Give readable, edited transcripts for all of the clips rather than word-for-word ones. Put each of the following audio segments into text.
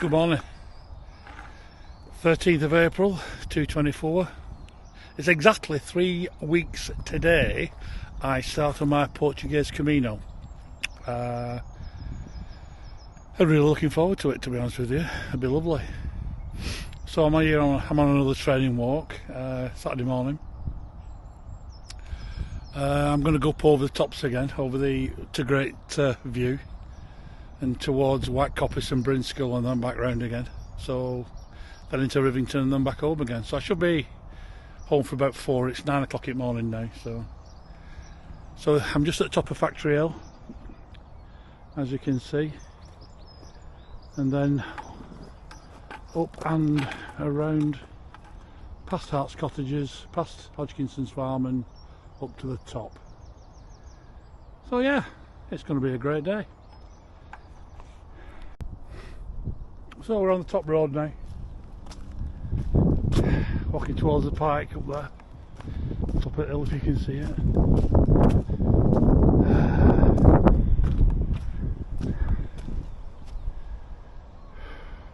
Good morning. 13th of April 2024. It's exactly 3 weeks today I started my Portuguese Camino. I'm really looking forward to it, to be honest with you. It'll be lovely. So I'm on another training walk Saturday morning. I'm going to go up over the tops again, to Great View and towards White Coppice and Brinskull, and then back round again. So then into Rivington and then back home again. So I should be home for about 4. It's 9 o'clock in the morning now. So I'm just at the top of Factory Hill, as you can see, and then up and around past Hart's Cottages, past Hodgkinson's Farm, and up to the top. So yeah, it's going to be a great day. So we're on the top road now, walking towards the pike up there, top of the hill if you can see it.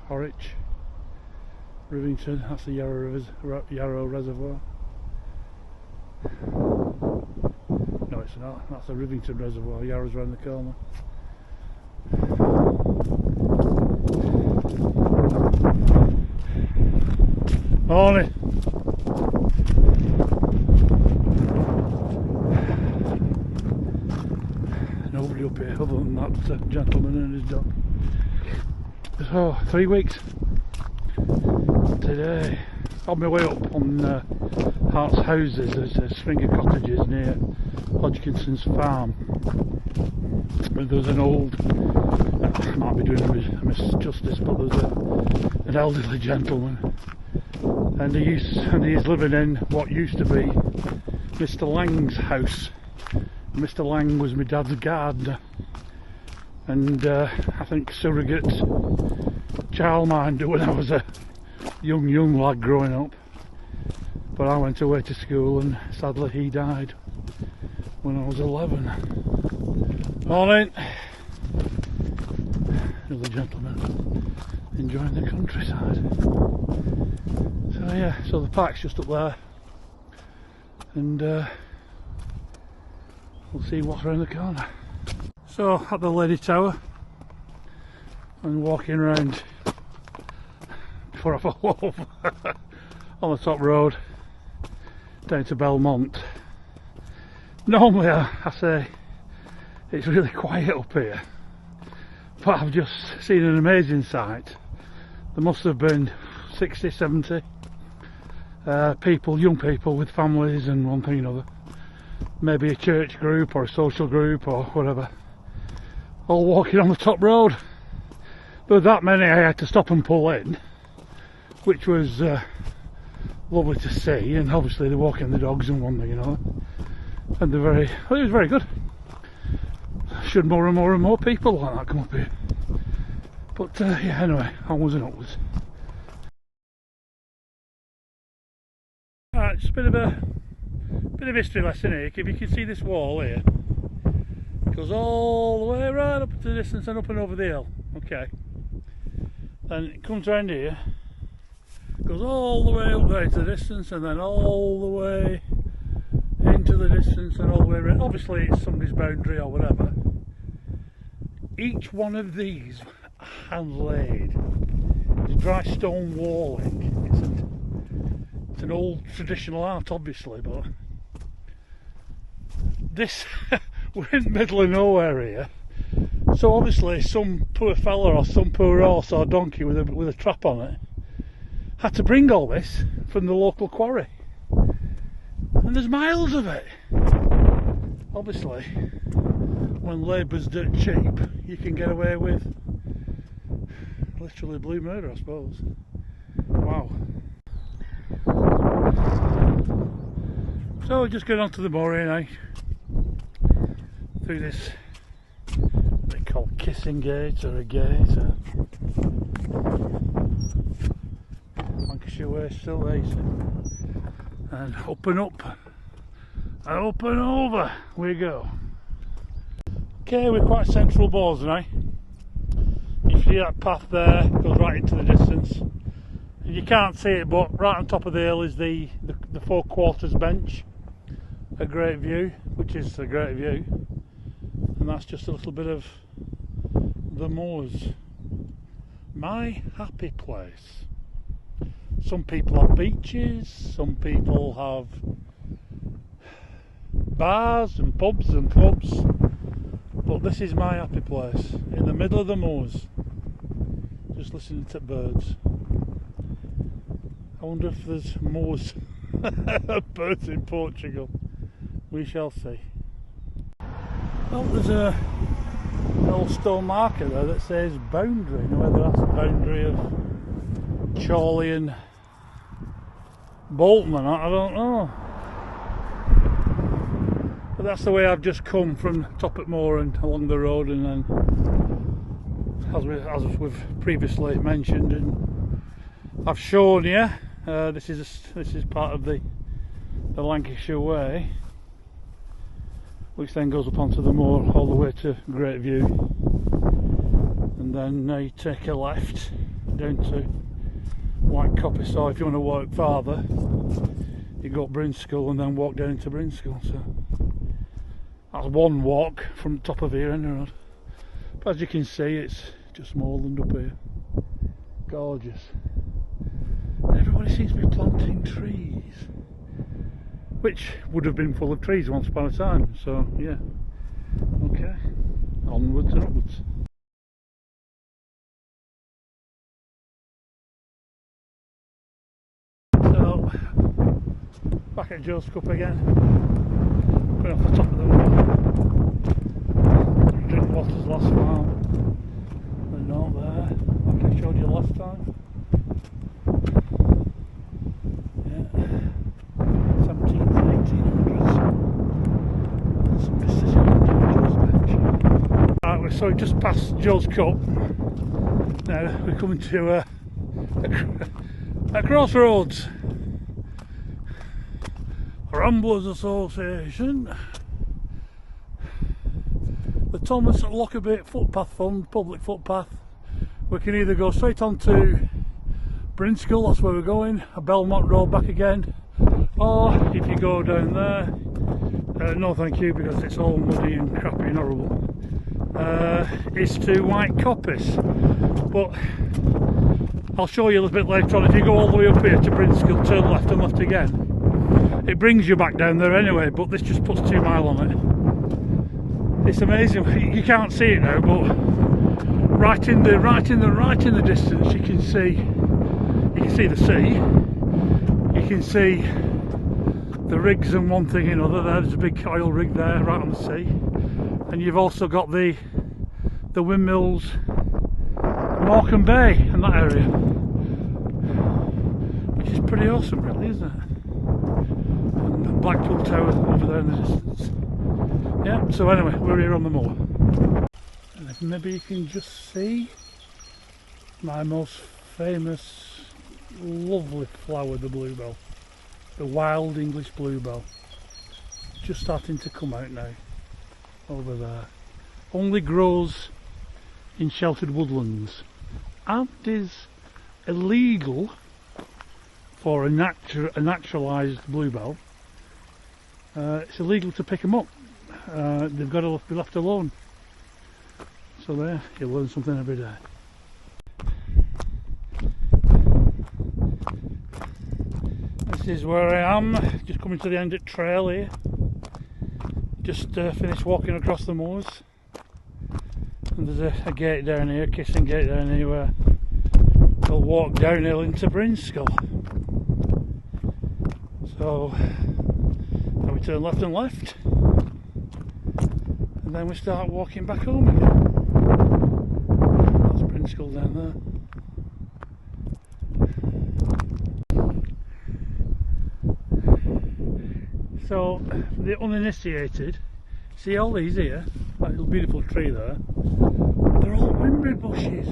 Horwich, Rivington, that's the Yarrow Reservoir. No, it's not, that's the Rivington Reservoir. Yarrow's round the corner. Morning. Nobody up here other than that gentleman and his dog. So 3 weeks today. On my way up on Hart's Houses, there's Springer Cottages near Hodgkinson's Farm. There's an old, I might be doing a misjustice, but there's an elderly gentleman, and he's living in what used to be Mr. Lang's house. Mr. Lang was my dad's gardener, and I think surrogate childminder when I was a young lad growing up. But I went away to school, and sadly he died when I was 11. Morning. Another gentleman enjoying the countryside. So yeah, so the park's just up there, and we'll see what's around the corner. So at the Lady Tower, and walking around before I fall off on the top road down to Belmont. Normally I say it's really quiet up here, but I've just seen an amazing sight. There must have been 60, 70 people, young people with families and one thing or another, maybe a church group or a social group or whatever, all walking on the top road. There were that many I had to stop and pull in, which was lovely to see, and obviously they're walking the dogs and one thing, you know, and it was very good. Should more and more people like that come up here. But yeah, anyway, onwards and upwards. Alright, just a bit of history lesson here. If you can see this wall here, it goes all the way right up to the distance and up and over the hill. Okay. Then it comes around here, goes all the way up there to the distance, and then all the way into the distance and all the way around. Obviously it's somebody's boundary or whatever. Each one of these hand laid. It's dry stone walling. It's an old traditional art, obviously, but this we're in the middle of nowhere here. So obviously some poor fella or some poor horse or donkey with a trap on it had to bring all this from the local quarry, and there's miles of it. Obviously, when labour's dirt cheap, you can get away with literally blue murder, I suppose. Wow. So we're just going on to the moorway now, through this, what they call Kissing Gate, or a gate, or Lancashire Way, still there, you see. And up and up, and up and over we go. Okay, we're quite central Bors now. If see that path there, goes right into the distance. And you can't see it, but right on top of the hill is the four quarters bench. A great view, which is a great view. And that's just a little bit of the moors. My happy place. Some people have beaches, some people have bars and pubs and clubs, but this is my happy place, in the middle of the moors, just listening to birds. I wonder if there's moors birds in Portugal. We shall see. Well, there's an old stone marker there that says boundary. Now whether that's the boundary of Chorley and Bolton or not, I don't know. But that's the way I've just come from Toppet Moor and along the road, and then as we've previously mentioned and I've shown you, this is part of the Lancashire Way, which then goes up onto the moor all the way to Great View, and then you take a left down to White Coppice. So if you want to walk farther, you go up Brinskull and then walk down into Brinskull. So that's one walk from the top of here end road. But as you can see, it's just moorland up here. Gorgeous. And everybody seems to be planting trees, which would have been full of trees once upon a time. So yeah, okay, onwards and upwards. So back at Joe's Cup again, going off the top of the moor. Drink Waters last farm, the note there, like I showed you last time. Yeah, 17th and 1800s. There's some distance on Joe's bench. Right, so we just passed Joe's Cup. Now we're coming to a crossroads. Ramblers Association. The Thomas Lockerbie footpath fund, public footpath. We can either go straight on to Brinskull, that's where we're going, a Belmont Road back again, or if you go down there, no thank you because it's all muddy and crappy and horrible, is to White Coppice. But I'll show you a little bit later on. If you go all the way up here to Brinskull, turn left and left again, it brings you back down there anyway, but this just puts 2 miles on it. It's amazing. You can't see it now, but right in the distance you can see the sea. You can see the rigs and one thing and another. There's a big oil rig there right on the sea, and you've also got the windmills at Morecambe Bay and that area, which is pretty awesome really, isn't it? And Blackpool Tower over there in the distance. Yeah, so anyway, we're here on the moor. And if maybe you can just see my most famous, lovely flower, the bluebell. The wild English bluebell. Just starting to come out now, over there. Only grows in sheltered woodlands and is illegal for a naturalised bluebell. It's illegal to pick them up. They've got to be left alone. So there, you learn something every day. This is where I am, just coming to the end of the trail here. Just finished walking across the moors. And there's a gate down here, Kissing Gate down here, where we'll walk downhill into Brinskull. So now we turn left and left, and then we start walking back home again. That's Brinskull down there. So for the uninitiated, see all these here, that little beautiful tree there, they're all wimberry bushes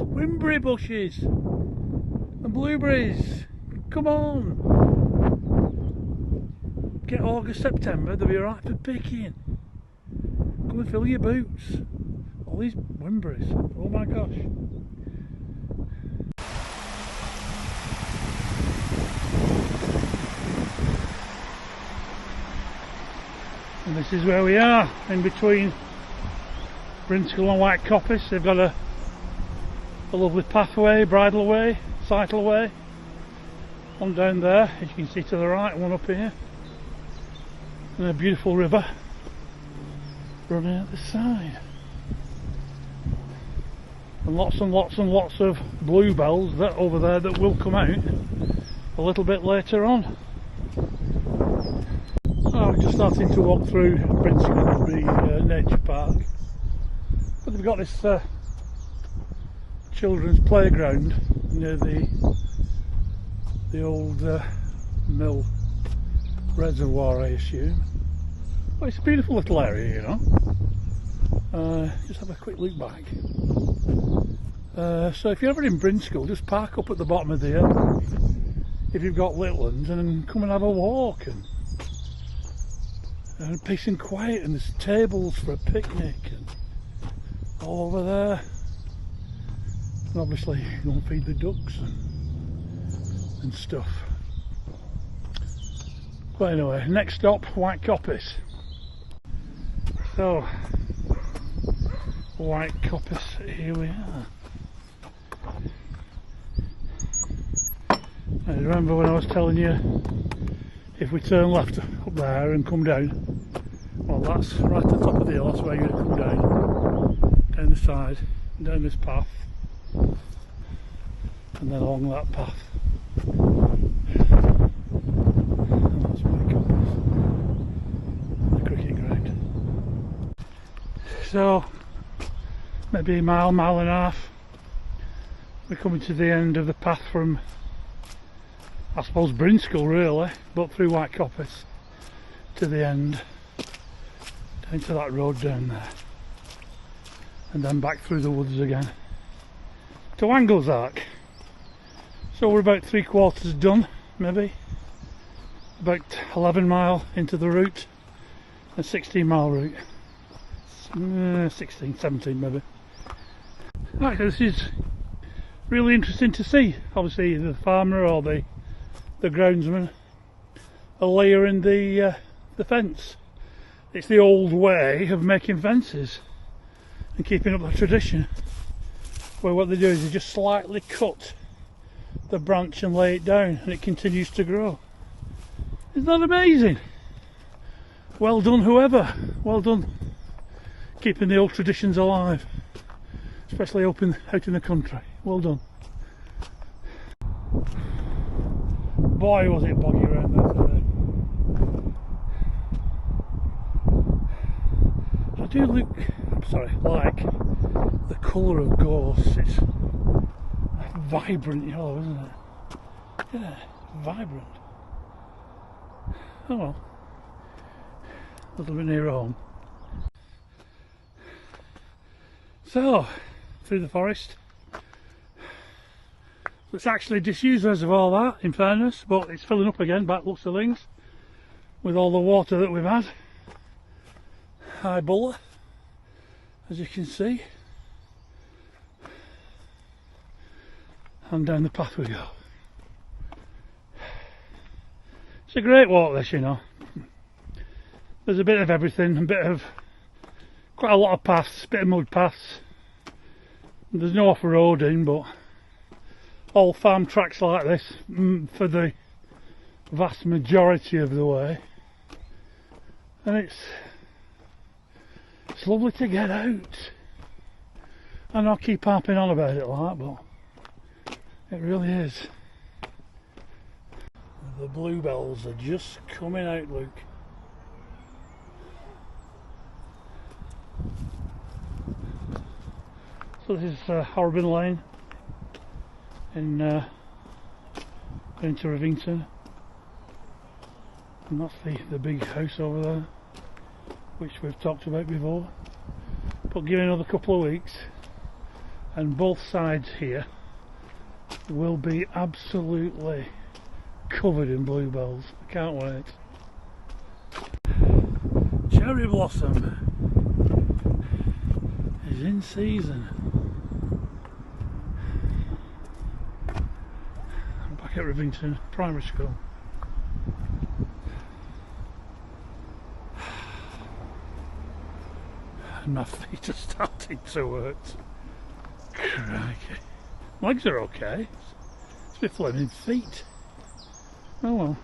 and blueberries. Come on, get August, September, they'll be alright for picking. Come and fill your boots. All these wimberries, oh my gosh. this is where we are, in between Brinscall and White Coppice. They've got a lovely pathway, bridle way, cycleway. One down there, as you can see to the right, one up here. And a beautiful river running at the side. And lots of bluebells that over there that will come out a little bit later on. Oh, we're just starting to walk through Brinscall, the nature park. But they've got this children's playground near the old mill reservoir, I assume. Well, it's a beautiful little area, you know. Just have a quick look back. So if you're ever in Brinscall, just park up at the bottom of the hill if you've got little ones, and come and have a walk and peace and quiet, and there's tables for a picnic and all over there. And obviously you can feed the ducks and stuff. But anyway, next stop, White Coppice. So, White Coppice, here we are. I remember when I was telling you, if we turn left up there and come down, well, that's right at the top of the hill, that's where you're going to come down the side, down this path, and then along that path. And that's White Coppice, the cricket ground. So, maybe a mile and a half, we're coming to the end of the path from, I suppose, Brinscall really, but through White Coppice to the end, down to that road down there, and then back through the woods again to Anglezark. So we're about 3/4 done, maybe, about 11 mile into the route, a 16-mile route, 16, 17 maybe. Right, this is really interesting to see. Obviously the farmer or the groundsman are layering the fence. It's the old way of making fences and keeping up the tradition, where what they do is they just slightly cut the branch and lay it down, and it continues to grow. Isn't that amazing? Well done whoever, well done keeping the old traditions alive, especially out in the country. Well done. Boy, was it boggy around there today. I do like the colour of gorse. It's vibrant yellow, isn't it? Yeah, vibrant. Oh well, a little bit nearer home. So, through the forest. It's actually a disused reservoir, that, in fairness, but it's filling up again, back looks of things, with all the water that we've had. High Buller, as you can see. And down the path we go. It's a great walk, this, you know. There's a bit of everything, quite a lot of paths, a bit of mud paths. There's no off-roading, but all farm tracks like this for the vast majority of the way, and it's lovely to get out. I know I keep harping on about it like, but it really is. The bluebells are just coming out, Luke. So this is Horrobin Lane into Rivington, and that's the big house over there, which we've talked about before. But give it another couple of weeks and both sides here will be absolutely covered in bluebells. I can't wait. Cherry blossom is in season. I'm back at Rivington Primary School. and my feet are starting to hurt. Crikey. Legs are okay. It's my flaming feet. Oh well.